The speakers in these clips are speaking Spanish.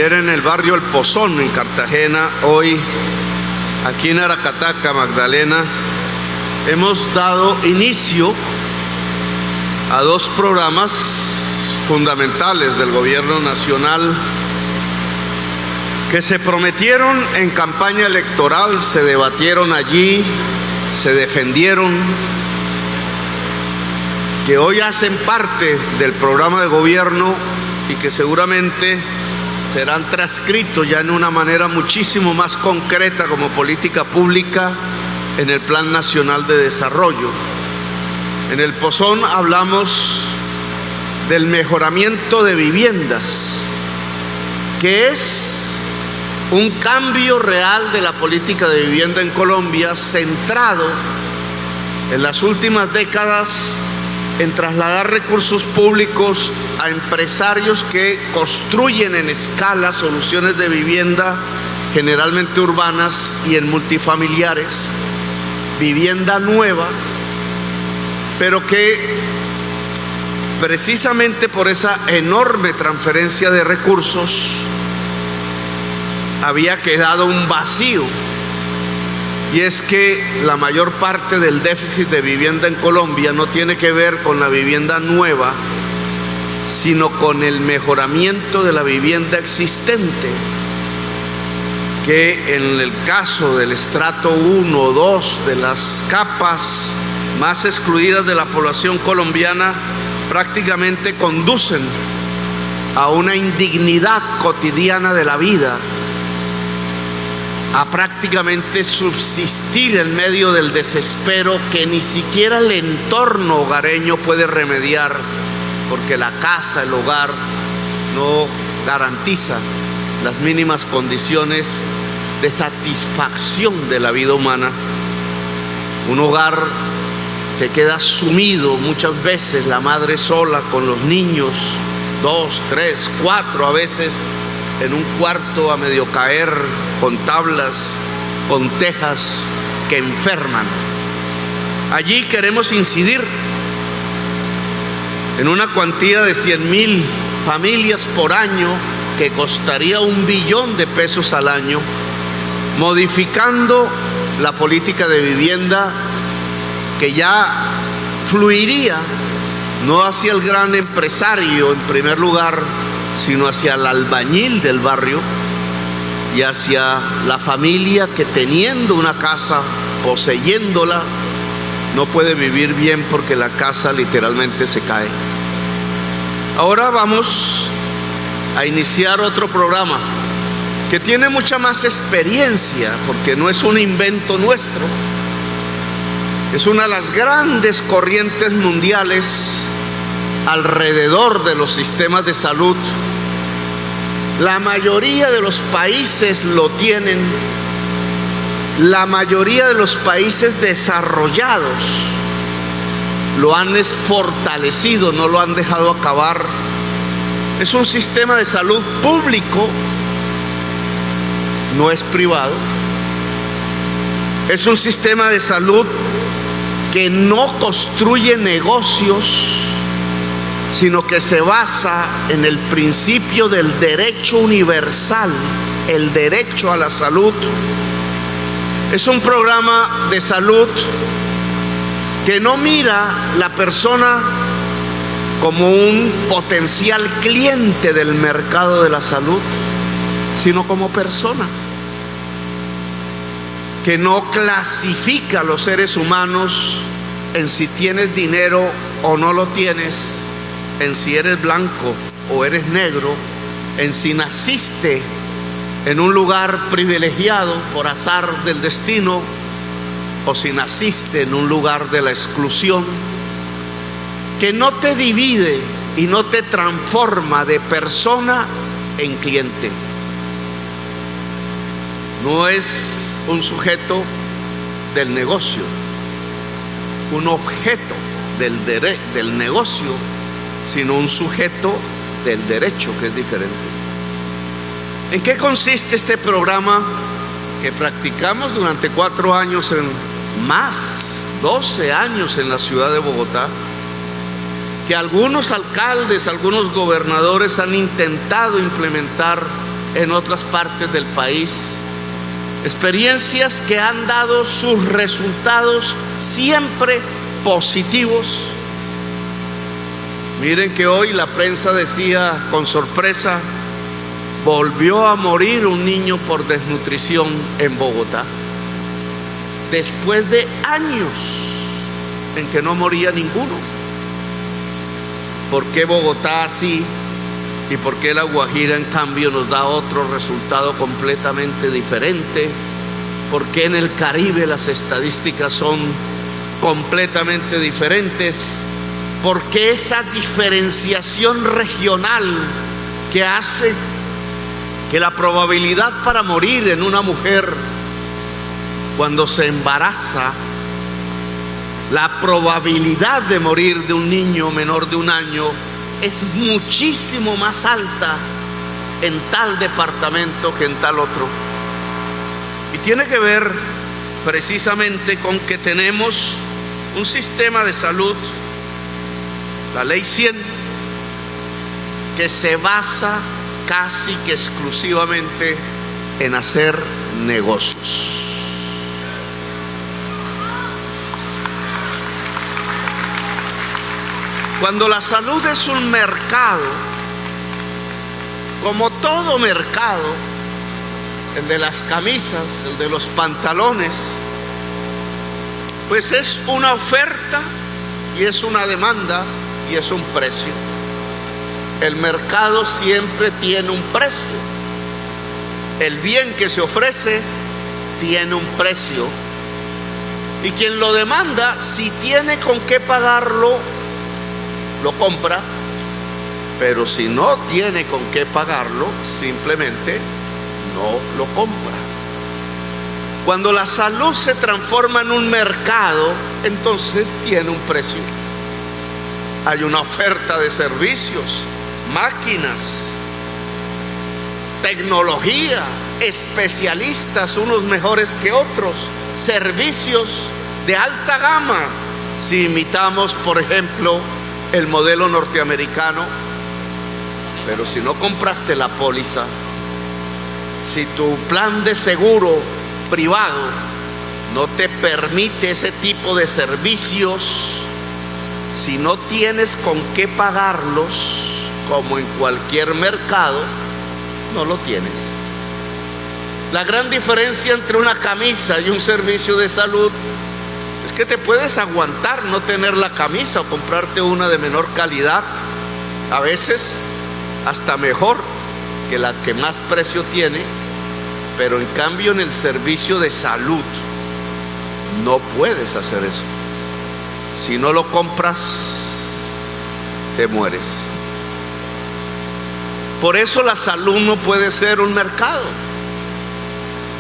ayer en el barrio El Pozón, en Cartagena, hoy aquí en Aracataca, Magdalena, hemos dado inicio a dos programas fundamentales del gobierno nacional que se prometieron en campaña electoral, se debatieron allí, se defendieron, que hoy hacen parte del programa de gobierno y que seguramente serán transcritos ya en una manera muchísimo más concreta como política pública en el Plan Nacional de Desarrollo. En El Pozón hablamos del mejoramiento de viviendas, que es un cambio real de la política de vivienda en Colombia, centrado en las últimas décadas en trasladar recursos públicos a empresarios que construyen en escala soluciones de vivienda, generalmente urbanas y en multifamiliares, vivienda nueva, pero que precisamente por esa enorme transferencia de recursos había quedado un vacío, y es que la mayor parte del déficit de vivienda en Colombia no tiene que ver con la vivienda nueva, sino con el mejoramiento de la vivienda existente, que en el caso del estrato 1 o 2 de las capas más excluidas de la población colombiana prácticamente conducen a una indignidad cotidiana de la vida, a prácticamente subsistir en medio del desespero que ni siquiera el entorno hogareño puede remediar, porque la casa, el hogar, no garantiza las mínimas condiciones de satisfacción de la vida humana. Un hogar que queda sumido muchas veces, la madre sola con los niños, 2, 3, 4 a veces, en un cuarto a medio caer, con tablas, con tejas que enferman. Allí queremos incidir en una cuantía de 100.000 familias por año, que costaría $1 billón al año, modificando la política de vivienda que ya fluiría no hacia el gran empresario en primer lugar, sino hacia el albañil del barrio y hacia la familia que, teniendo una casa, poseyéndola, no puede vivir bien porque la casa literalmente se cae. Ahora vamos a iniciar otro programa que tiene mucha más experiencia, porque no es un invento nuestro, es una de las grandes corrientes mundiales alrededor de los sistemas de salud. La mayoría de los países lo tienen, la mayoría de los países desarrollados lo han fortalecido, no lo han dejado acabar. Es un sistema de salud público, no es privado. Es un sistema de salud que no construye negocios, sino que se basa en el principio del derecho universal, el derecho a la salud. Es un programa de salud que no mira la persona como un potencial cliente del mercado de la salud, sino como persona, que no clasifica a los seres humanos en si tienes dinero o no lo tienes, en si eres blanco o eres negro, en si naciste en un lugar privilegiado por azar del destino o si naciste en un lugar de la exclusión, que no te divide y no te transforma de persona en cliente. No es un sujeto del negocio, un objeto del negocio, sino un sujeto del derecho, que es diferente. ¿En qué consiste este programa que practicamos durante 4 años, en más 12 años en la ciudad de Bogotá? Que algunos alcaldes, algunos gobernadores han intentado implementar en otras partes del país. Experiencias que han dado sus resultados siempre positivos. Miren que hoy la prensa decía con sorpresa: volvió a morir un niño por desnutrición en Bogotá, después de años en que no moría ninguno. ¿Por qué Bogotá así y por qué La Guajira en cambio nos da otro resultado completamente diferente? ¿Por qué en el Caribe las estadísticas son completamente diferentes? ¿Por qué esa diferenciación regional que hace que la probabilidad para morir en una mujer cuando se embaraza, la probabilidad de morir de un niño menor de 1 año es muchísimo más alta en tal departamento que en tal otro? Y tiene que ver precisamente con que tenemos un sistema de salud, la Ley 100, que se basa casi que exclusivamente en hacer negocios. Cuando la salud es un mercado, como todo mercado, el de las camisas, el de los pantalones, pues es una oferta y es una demanda y es un precio. El mercado siempre tiene un precio. El bien que se ofrece tiene un precio. Y quien lo demanda, si tiene con qué pagarlo, lo compra. Pero si no tiene con qué pagarlo, simplemente no lo compra. Cuando la salud se transforma en un mercado, entonces tiene un precio. Hay una oferta de servicios, máquinas, tecnología, especialistas, unos mejores que otros, servicios de alta gama. Si imitamos, por ejemplo, el modelo norteamericano, pero si no compraste la póliza, si tu plan de seguro privado no te permite ese tipo de servicios, si no tienes con qué pagarlos, como en cualquier mercado, no lo tienes. La gran diferencia entre una camisa y un servicio de salud es que te puedes aguantar no tener la camisa o comprarte una de menor calidad, a veces hasta mejor que la que más precio tiene, pero en cambio en el servicio de salud no puedes hacer eso. Si no lo compras, te mueres. Por eso la salud no puede ser un mercado.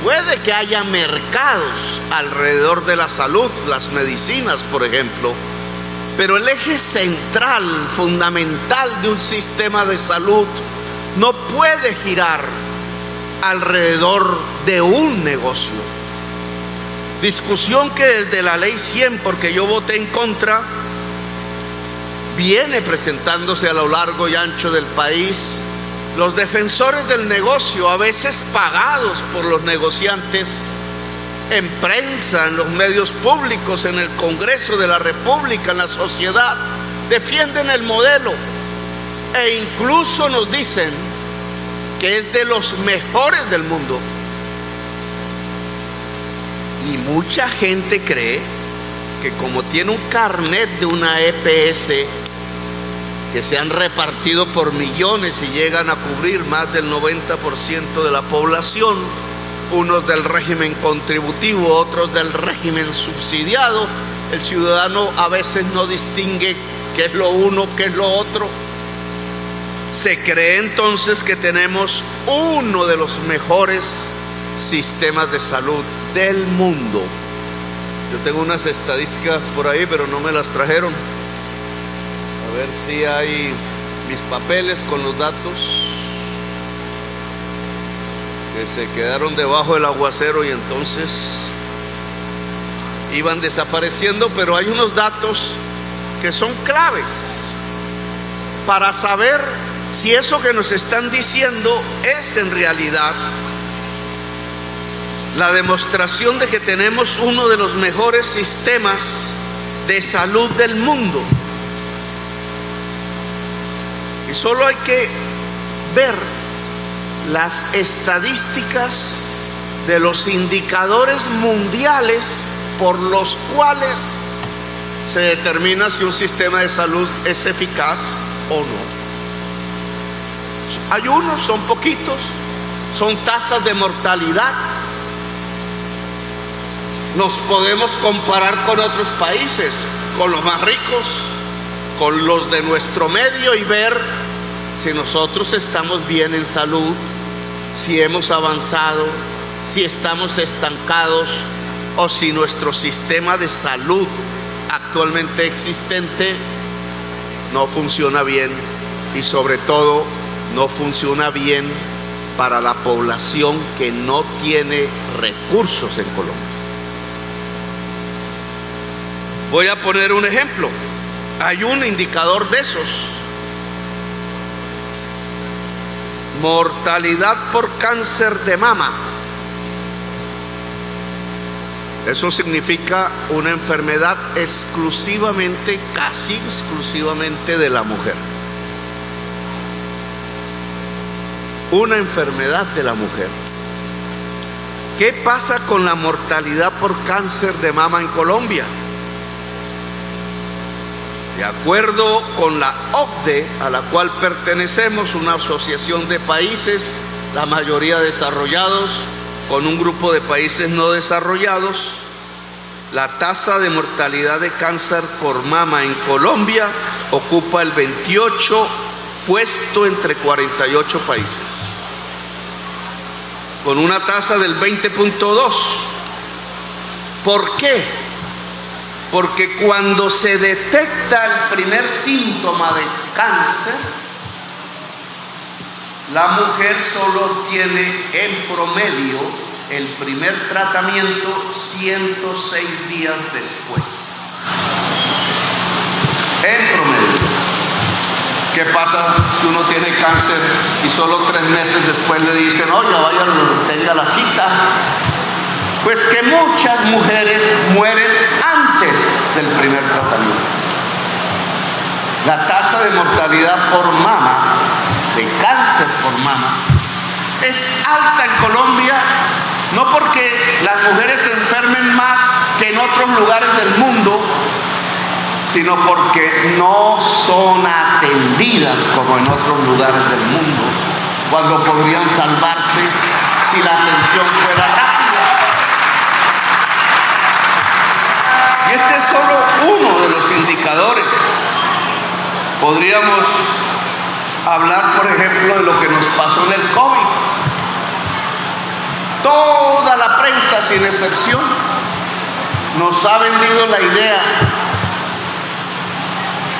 Puede que haya mercados alrededor de la salud, las medicinas, por ejemplo, pero el eje central, fundamental de un sistema de salud no puede girar alrededor de un negocio. Discusión que desde la Ley 100, porque yo voté en contra, viene presentándose a lo largo y ancho del país. Los defensores del negocio, a veces pagados por los negociantes, en prensa, en los medios públicos, en el Congreso de la República, en la sociedad, defienden el modelo e incluso nos dicen que es de los mejores del mundo. Y mucha gente cree que como tiene un carnet de una EPS que se han repartido por millones y llegan a cubrir más del 90% de la población, unos del régimen contributivo, otros del régimen subsidiado, el ciudadano a veces no distingue qué es lo uno, qué es lo otro. Se cree entonces que tenemos uno de los mejores sistemas de salud del mundo. Yo tengo unas estadísticas por ahí, pero no me las trajeron. A ver si hay mis papeles con los datos que se quedaron debajo del aguacero y entonces iban desapareciendo, pero hay unos datos que son claves para saber si eso que nos están diciendo es en realidad la demostración de que tenemos uno de los mejores sistemas de salud del mundo. Y solo hay que ver las estadísticas de los indicadores mundiales por los cuales se determina si un sistema de salud es eficaz o no. Hay unos, son poquitos, son tasas de mortalidad. Nos podemos comparar con otros países, con los más ricos, con los de nuestro medio y ver si nosotros estamos bien en salud, si hemos avanzado, si estamos estancados o si nuestro sistema de salud actualmente existente no funciona bien y sobre todo no funciona bien para la población que no tiene recursos en Colombia. Voy a poner un ejemplo. Hay un indicador de esos. Mortalidad por cáncer de mama. Eso significa una enfermedad exclusivamente, casi exclusivamente de la mujer. Una enfermedad de la mujer. ¿Qué pasa con la mortalidad por cáncer de mama en Colombia? De acuerdo con la OCDE, a la cual pertenecemos, una asociación de países, la mayoría desarrollados, con un grupo de países no desarrollados, la tasa de mortalidad de cáncer por mama en Colombia ocupa el 28 puesto entre 48 países, con una tasa del 20.2. ¿Por qué? Porque cuando se detecta el primer síntoma de cáncer, la mujer solo tiene en promedio el primer tratamiento 106 días después. En promedio. ¿Qué pasa si uno tiene cáncer y solo 3 meses después le dicen, oiga, vaya, tenga la cita? Pues que muchas mujeres mueren antes del primer tratamiento. La tasa de mortalidad por mama, de cáncer por mama, es alta en Colombia, no porque las mujeres se enfermen más que en otros lugares del mundo, sino porque no son atendidas como en otros lugares del mundo, cuando podrían salvarse si la atención fuera rápida. Y este es solo uno de los indicadores. Podríamos hablar, por ejemplo, de lo que nos pasó en el COVID. Toda la prensa, sin excepción, nos ha vendido la idea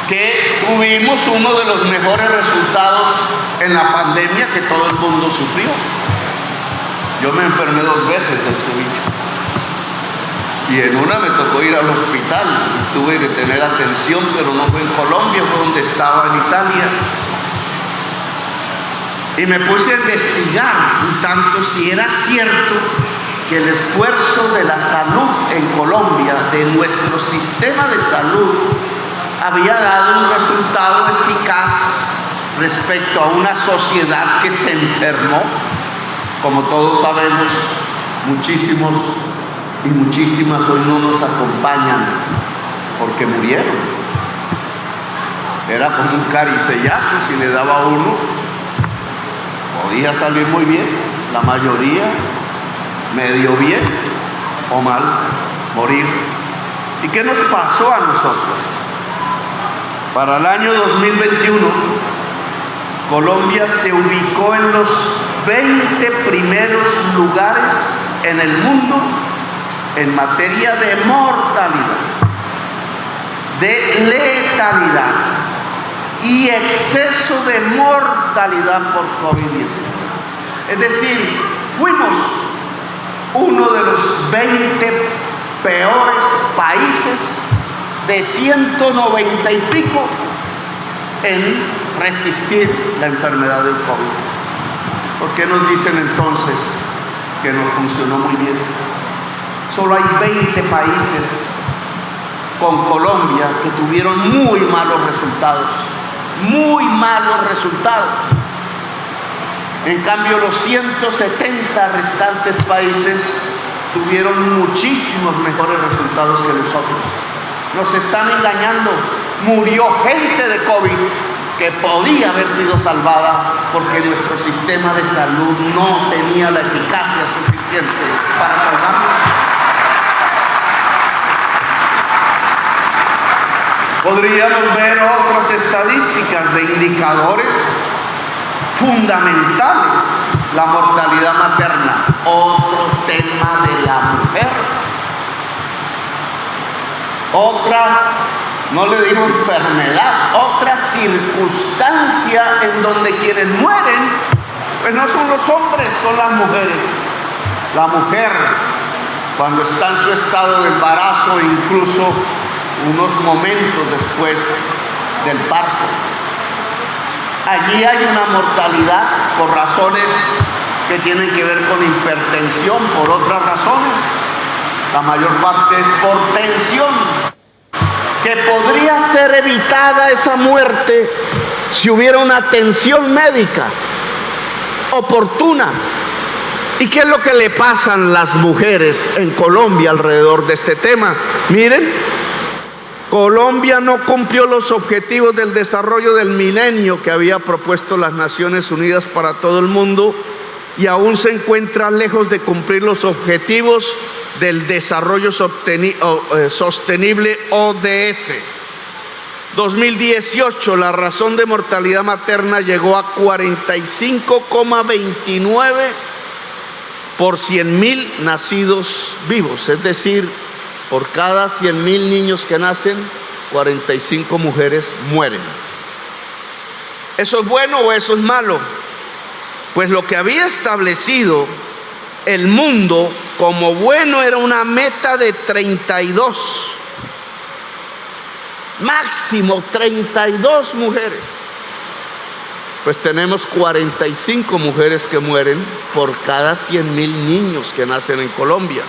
que tuvimos uno de los mejores resultados en la pandemia que todo el mundo sufrió. Yo me enfermé 2 veces del ceviche. Y en una me tocó ir al hospital, tuve que tener atención, pero no fue en Colombia, fue donde estaba en Italia. Y me puse a investigar un tanto si era cierto que el esfuerzo de la salud en Colombia, de nuestro sistema de salud, había dado un resultado eficaz respecto a una sociedad que se enfermó. Como todos sabemos, muchísimos y muchísimas hoy no nos acompañan porque murieron. Era como un caricellazo, si le daba a uno, podía salir muy bien, la mayoría medio bien o mal, morir. ¿Y qué nos pasó a nosotros? Para el año 2021, Colombia se ubicó en los 20 primeros lugares en el mundo en materia de mortalidad, de letalidad y exceso de mortalidad por COVID-19. Es decir, fuimos uno de los 20 peores países de 190 y pico en resistir la enfermedad del COVID. ¿Por qué nos dicen entonces que no funcionó muy bien? Solo hay 20 países con Colombia que tuvieron muy malos resultados. Muy malos resultados. En cambio, los 170 restantes países tuvieron muchísimos mejores resultados que nosotros. Nos están engañando. Murió gente de COVID que podía haber sido salvada porque nuestro sistema de salud no tenía la eficacia suficiente para salvarlos. Podríamos ver otras estadísticas de indicadores fundamentales. La mortalidad materna, otro tema de la mujer. Otra, no le digo enfermedad, otra circunstancia en donde quienes mueren, pues no son los hombres, son las mujeres. La mujer, cuando está en su estado de embarazo, incluso unos momentos después del parto. Allí hay una mortalidad por razones que tienen que ver con hipertensión, por otras razones. La mayor parte es por tensión, que podría ser evitada esa muerte si hubiera una atención médica oportuna. ¿Y qué es lo que le pasan las mujeres en Colombia alrededor de este tema? Miren, Colombia no cumplió los objetivos del desarrollo del milenio que había propuesto las Naciones Unidas para todo el mundo y aún se encuentra lejos de cumplir los objetivos del desarrollo sostenible ODS. 2018, la razón de mortalidad materna llegó a 45,29 por 100.000 nacidos vivos, es decir, por cada 100.000 niños que nacen, 45 mujeres mueren. ¿Eso es bueno o eso es malo? Pues lo que había establecido el mundo como bueno era una meta de 32, máximo 32 mujeres. Pues tenemos 45 mujeres que mueren por cada 100.000 niños que nacen en Colombia.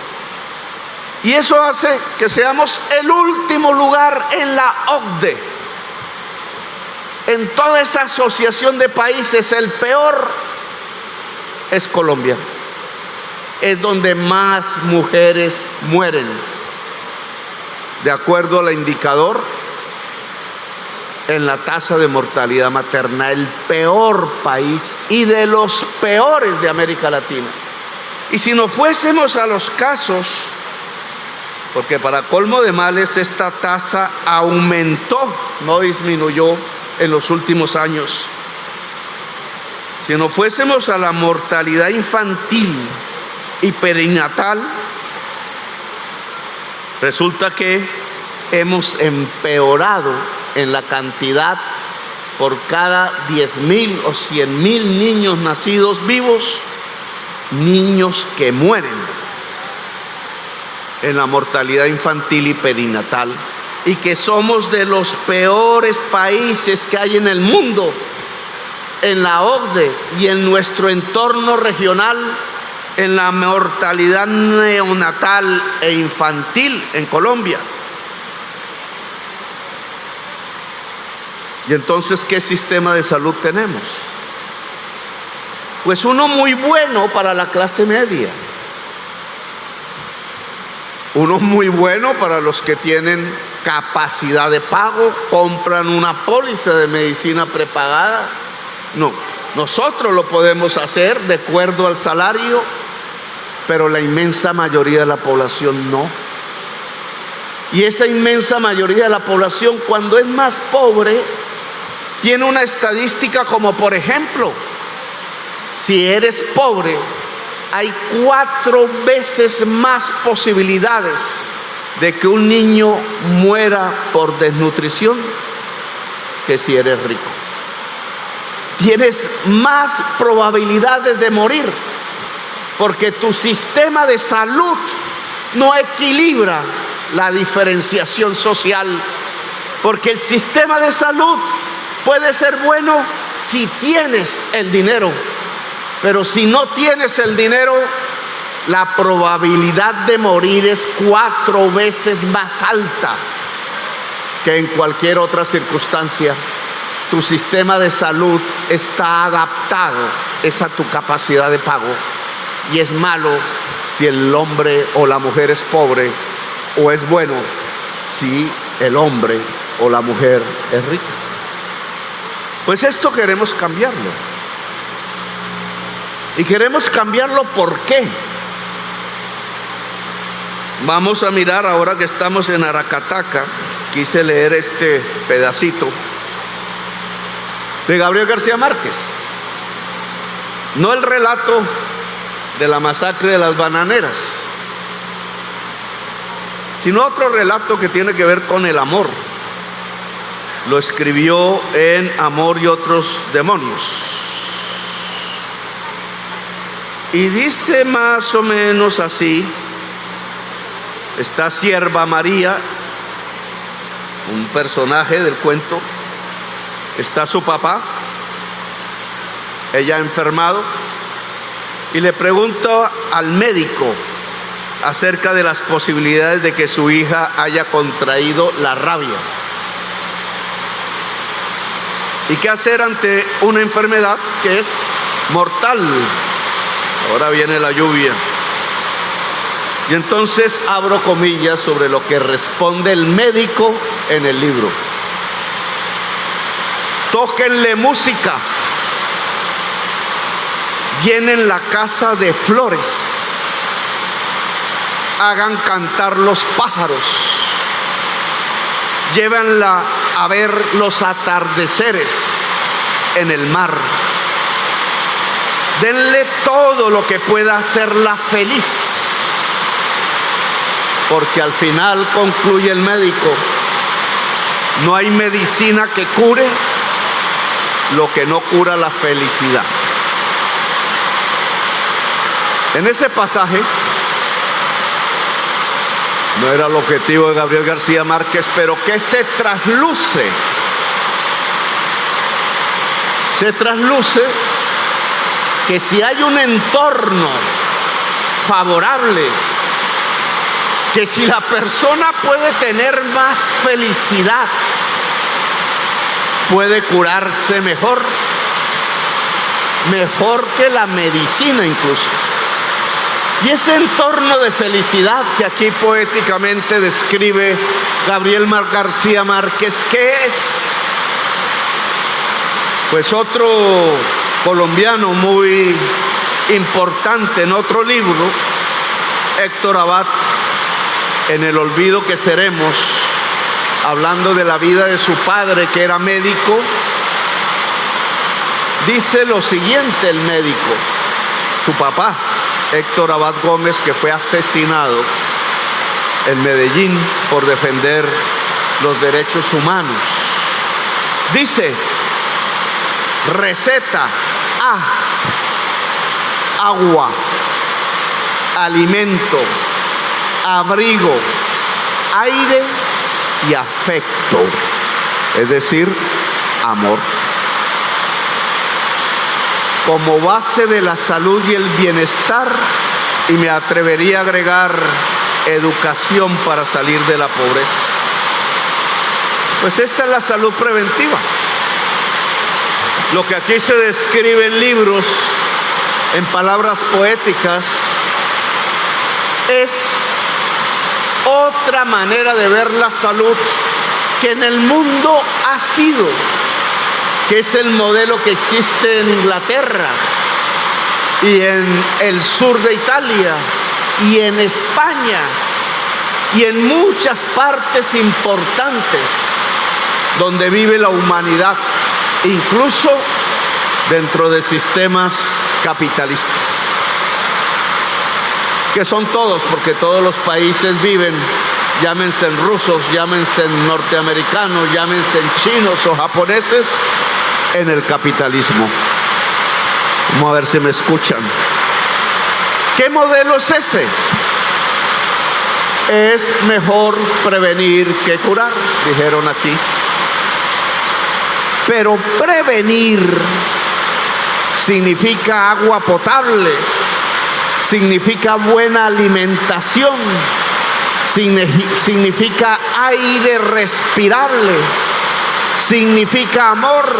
Y eso hace que seamos el último lugar en la OCDE. En toda esa asociación de países, el peor es Colombia. Es donde más mujeres mueren. De acuerdo al indicador, en la tasa de mortalidad materna, el peor país y de los peores de América Latina. Y si nos fuésemos a los casos, porque para colmo de males esta tasa aumentó, no disminuyó en los últimos años. Si nos fuésemos a la mortalidad infantil y perinatal, resulta que hemos empeorado en la cantidad por cada 10.000 o 100.000 niños nacidos vivos, niños que mueren en la mortalidad infantil y perinatal, y que somos de los peores países que hay en el mundo, en la OCDE y en nuestro entorno regional, en la mortalidad neonatal e infantil en Colombia. Y entonces, ¿qué sistema de salud tenemos? Pues uno muy bueno para la clase media. Uno muy bueno para los que tienen capacidad de pago, compran una póliza de medicina prepagada. No, nosotros lo podemos hacer de acuerdo al salario, pero la inmensa mayoría de la población no. Y esa inmensa mayoría de la población, cuando es más pobre, tiene una estadística como, por ejemplo, si eres pobre, hay 4 veces más posibilidades de que un niño muera por desnutrición que si eres rico. Tienes más probabilidades de morir porque tu sistema de salud no equilibra la diferenciación social, porque el sistema de salud puede ser bueno si tienes el dinero, pero si no tienes el dinero, la probabilidad de morir es 4 veces más alta que en cualquier otra circunstancia. Tu sistema de salud está adaptado, es a tu capacidad de pago, y es malo si el hombre o la mujer es pobre, o es bueno si el hombre o la mujer es rica. Pues esto queremos cambiarlo. Y queremos cambiarlo, ¿por qué? Vamos a mirar ahora que estamos en Aracataca. Quise leer este pedacito de Gabriel García Márquez. No el relato de la masacre de las bananeras, sino otro relato que tiene que ver con el amor. Lo escribió en Amor y otros demonios. Y dice más o menos así: está Sierva María, un personaje del cuento. Está su papá, ella ha enfermado, y le pregunta al médico acerca de las posibilidades de que su hija haya contraído la rabia. ¿Y qué hacer ante una enfermedad que es mortal? Ahora viene la lluvia. Y entonces abro comillas sobre lo que responde el médico en el libro. Tóquenle música, llenen la casa de flores, hagan cantar los pájaros, llévenla a ver los atardeceres en el mar, denle todo lo que pueda hacerla feliz, porque al final, concluye el médico, no hay medicina que cure lo que no cura la felicidad. En ese pasaje, no era el objetivo de Gabriel García Márquez, pero que se trasluce que si hay un entorno favorable, que si la persona puede tener más felicidad, puede curarse mejor que la medicina incluso. Y ese entorno de felicidad que aquí poéticamente describe Gabriel García Márquez, ¿qué es? Pues otro colombiano muy importante en otro libro, Héctor Abad, en El olvido que seremos, hablando de la vida de su padre que era médico, dice lo siguiente el médico, su papá, Héctor Abad Gómez, que fue asesinado en Medellín por defender los derechos humanos. Dice: receta A, agua, alimento, abrigo, aire y afecto, es decir, amor. Como base de la salud y el bienestar, y me atrevería a agregar educación para salir de la pobreza. Pues esta es la salud preventiva. Lo que aquí se describe en libros, en palabras poéticas, es otra manera de ver la salud que en el mundo ha sido, que es el modelo que existe en Inglaterra y en el sur de Italia y en España y en muchas partes importantes donde vive la humanidad, incluso dentro de sistemas capitalistas, que son todos, porque todos los países viven, llámense rusos, llámense norteamericanos, llámense chinos o japoneses, en el capitalismo. Vamos a ver si me escuchan. ¿Qué modelo es ese? Es mejor prevenir que curar, dijeron aquí. Pero prevenir significa agua potable, significa buena alimentación, significa aire respirable, significa amor,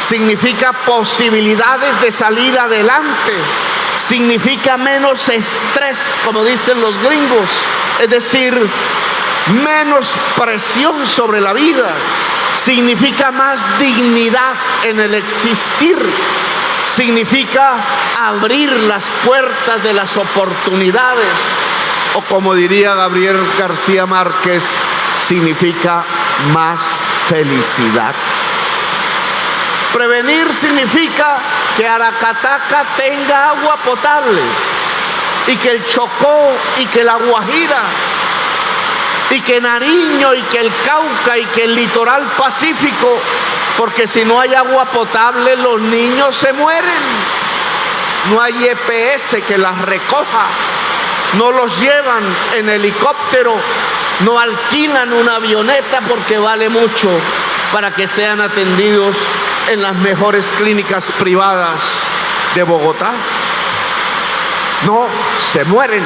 significa posibilidades de salir adelante, significa menos estrés, como dicen los gringos, es decir, menos presión sobre la vida, significa más dignidad en el existir, significa abrir las puertas de las oportunidades, o como diría Gabriel García Márquez, significa más felicidad. Prevenir significa que Aracataca tenga agua potable, y que el Chocó, y que la Guajira, y que Nariño, y que el Cauca, y que el litoral pacífico, porque si no hay agua potable los niños se mueren. No hay EPS que las recoja, no los llevan en helicóptero, no alquilan una avioneta porque vale mucho para que sean atendidos en las mejores clínicas privadas de Bogotá. No, se mueren.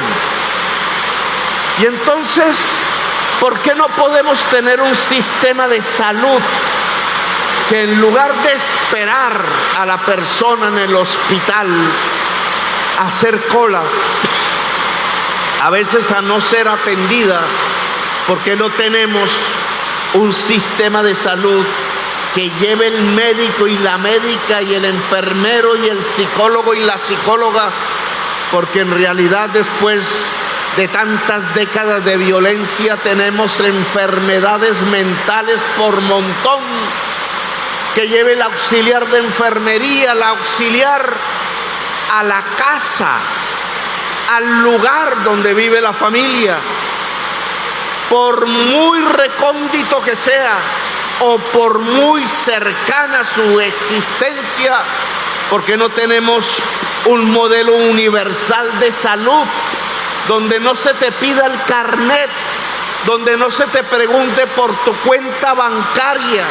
Y entonces, ¿por qué no podemos tener un sistema de salud que en lugar de esperar a la persona en el hospital a hacer cola, a veces a no ser atendida, ¿por qué no tenemos un sistema de salud que lleve el médico y la médica y el enfermero y el psicólogo y la psicóloga? Porque en realidad después de tantas décadas de violencia tenemos enfermedades mentales por montón. Que lleve el auxiliar de enfermería, el auxiliar a la casa, al lugar donde vive la familia, por muy recóndito que sea o por muy cercana su existencia, porque no tenemos un modelo universal de salud donde no se te pida el carnet, donde no se te pregunte por tu cuenta bancaria,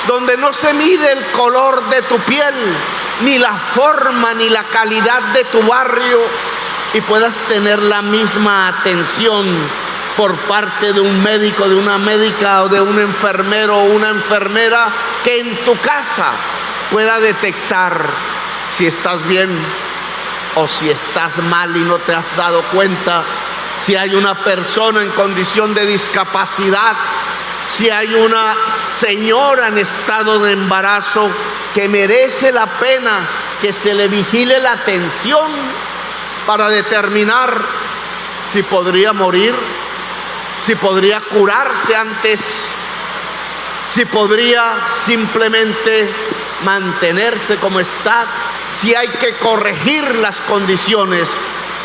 donde no se mide el color de tu piel, ni la forma, ni la calidad de tu barrio, y puedas tener la misma atención por parte de un médico, de una médica o de un enfermero o una enfermera que en tu casa pueda detectar si estás bien o si estás mal y no te has dado cuenta, si hay una persona en condición de discapacidad, si hay una señora en estado de embarazo que merece la pena que se le vigile la atención para determinar si podría morir, si podría curarse antes, si podría simplemente mantenerse como está, si hay que corregir las condiciones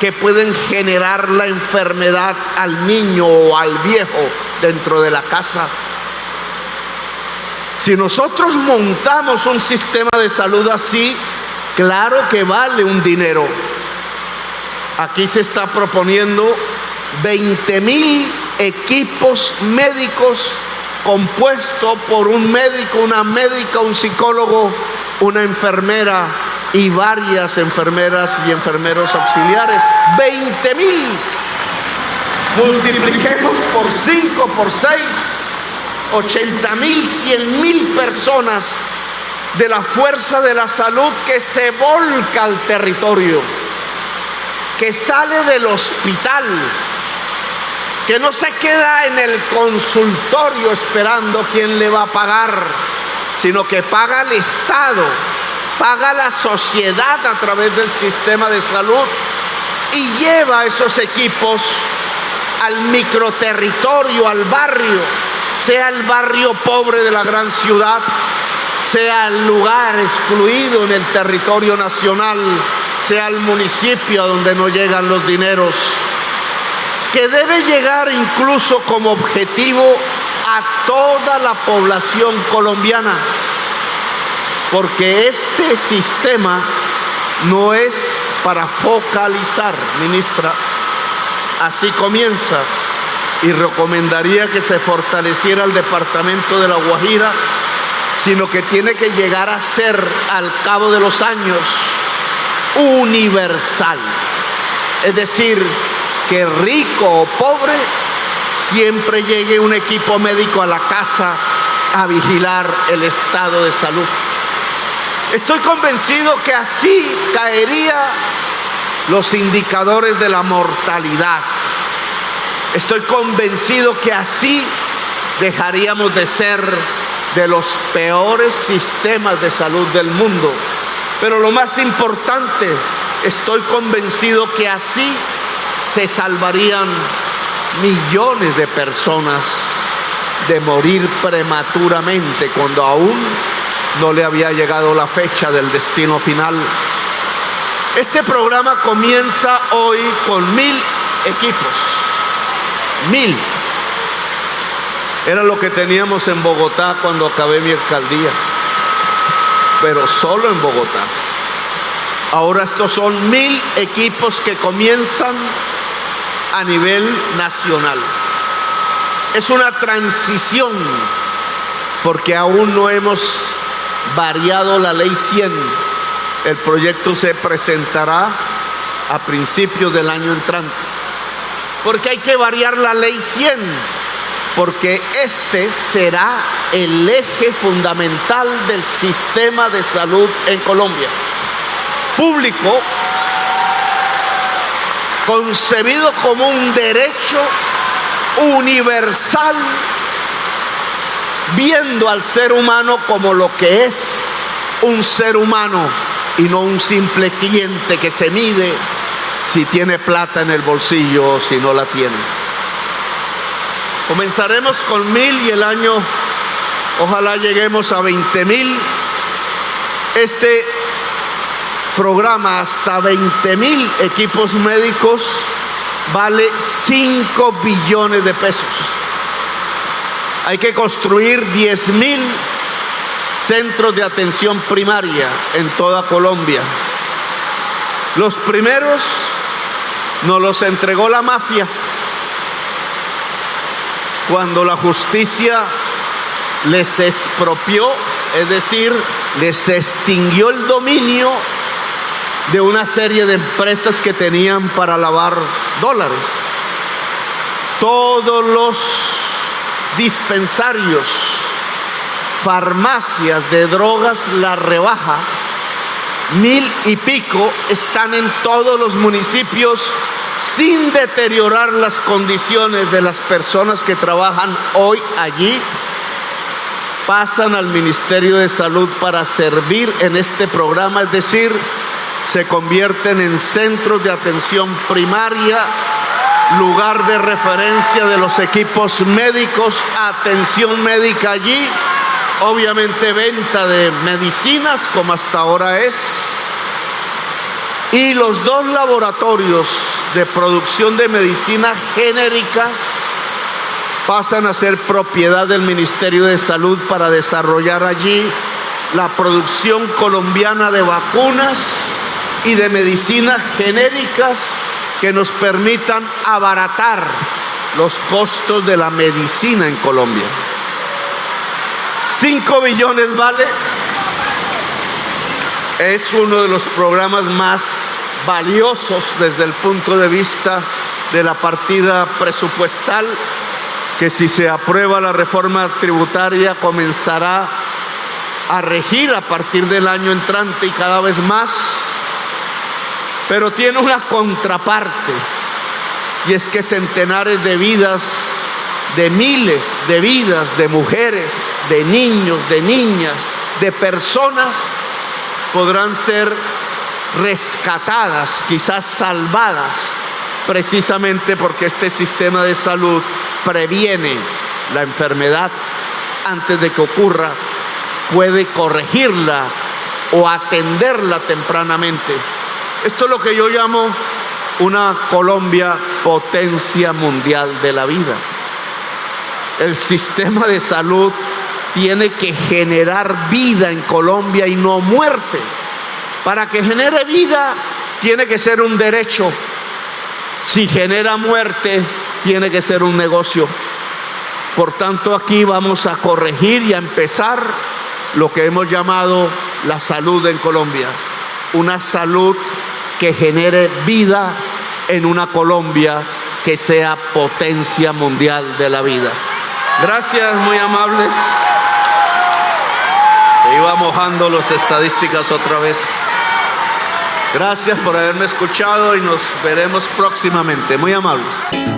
que pueden generar la enfermedad al niño o al viejo dentro de la casa. Si nosotros montamos un sistema de salud así, claro que vale un dinero. Aquí se está proponiendo 20,000 equipos médicos compuessto por un médico, una médica, un psicólogo, una enfermera y varias enfermeras y enfermeros auxiliares. 20,000. Multipliquemos por 5, por 6, 80,000, 100,000 personas de la fuerza de la salud que se volca al territorio, que sale del hospital, que no se queda en el consultorio esperando quién le va a pagar, sino que paga el Estado, paga la sociedad a través del sistema de salud y lleva esos equipos al microterritorio, al barrio, sea el barrio pobre de la gran ciudad, sea el lugar excluido en el territorio nacional, sea el municipio donde no llegan los dineros, que debe llegar incluso como objetivo a toda la población colombiana, porque este sistema no es para focalizar, ministra. Así comienza, y recomendaría que se fortaleciera el departamento de La Guajira, sino que tiene que llegar a ser, al cabo de los años, universal. Es decir, que rico o pobre, siempre llegue un equipo médico a la casa a vigilar el estado de salud. Estoy convencido que así caerían los indicadores de la mortalidad. Estoy convencido que así dejaríamos de ser de los peores sistemas de salud del mundo. Pero lo más importante, estoy convencido que así se salvarían millones de personas de morir prematuramente cuando aún no le había llegado la fecha del destino final. Este programa comienza hoy con 1000 equipos. 1000. Era lo que teníamos en Bogotá cuando acabé mi alcaldía, pero solo en Bogotá. Ahora estos son 1000 equipos que comienzan a nivel nacional. Es una transición porque aún no hemos variado la ley 100. El proyecto se presentará a principios del año entrante. Porque hay que variar la ley 100, porque este será el eje fundamental del sistema de salud en Colombia. Público, concebido como un derecho universal, viendo al ser humano como lo que es, un ser humano, y no un simple cliente que se mide si tiene plata en el bolsillo o si no la tiene. Comenzaremos con 1000 y el año ojalá lleguemos a 20.000. Este programa hasta 20.000 equipos médicos vale 5 billones de pesos. Hay que construir 10.000 centros de atención primaria en toda Colombia. Los primeros nos los entregó la mafia cuando la justicia les expropió, es decir, les extinguió el dominio de una serie de empresas que tenían para lavar dólares. Todos los dispensarios, farmacias de drogas La Rebaja, 1000 y pico, están en todos los municipios sin deteriorar las condiciones de las personas que trabajan hoy allí. Pasan al Ministerio de Salud para servir en este programa, es decir, se convierten en centros de atención primaria, lugar de referencia de los equipos médicos, atención médica allí, obviamente venta de medicinas como hasta ahora es, y los 2 laboratorios de producción de medicinas genéricas pasan a ser propiedad del Ministerio de Salud para desarrollar allí la producción colombiana de vacunas y de medicinas genéricas que nos permitan abaratar los costos de la medicina en Colombia. 5 billones vale. Es uno de los programas más valiosos desde el punto de vista de la partida presupuestal, que si se aprueba la reforma tributaria comenzará a regir a partir del año entrante y cada vez más. Pero tiene una contraparte, y es que centenares de vidas, de miles de vidas de mujeres, de niños, de niñas, de personas podrán ser rescatadas, quizás salvadas, precisamente porque este sistema de salud previene la enfermedad antes de que ocurra, puede corregirla o atenderla tempranamente. Esto es lo que yo llamo una Colombia potencia mundial de la vida. El sistema de salud tiene que generar vida en Colombia y no muerte. Para que genere vida, tiene que ser un derecho. Si genera muerte, tiene que ser un negocio. Por tanto, aquí vamos a corregir y a empezar lo que hemos llamado la salud en Colombia. Una salud que genere vida en una Colombia que sea potencia mundial de la vida. Gracias, muy amables. Se iba mojando las estadísticas otra vez. Gracias por haberme escuchado y nos veremos próximamente. Muy amables.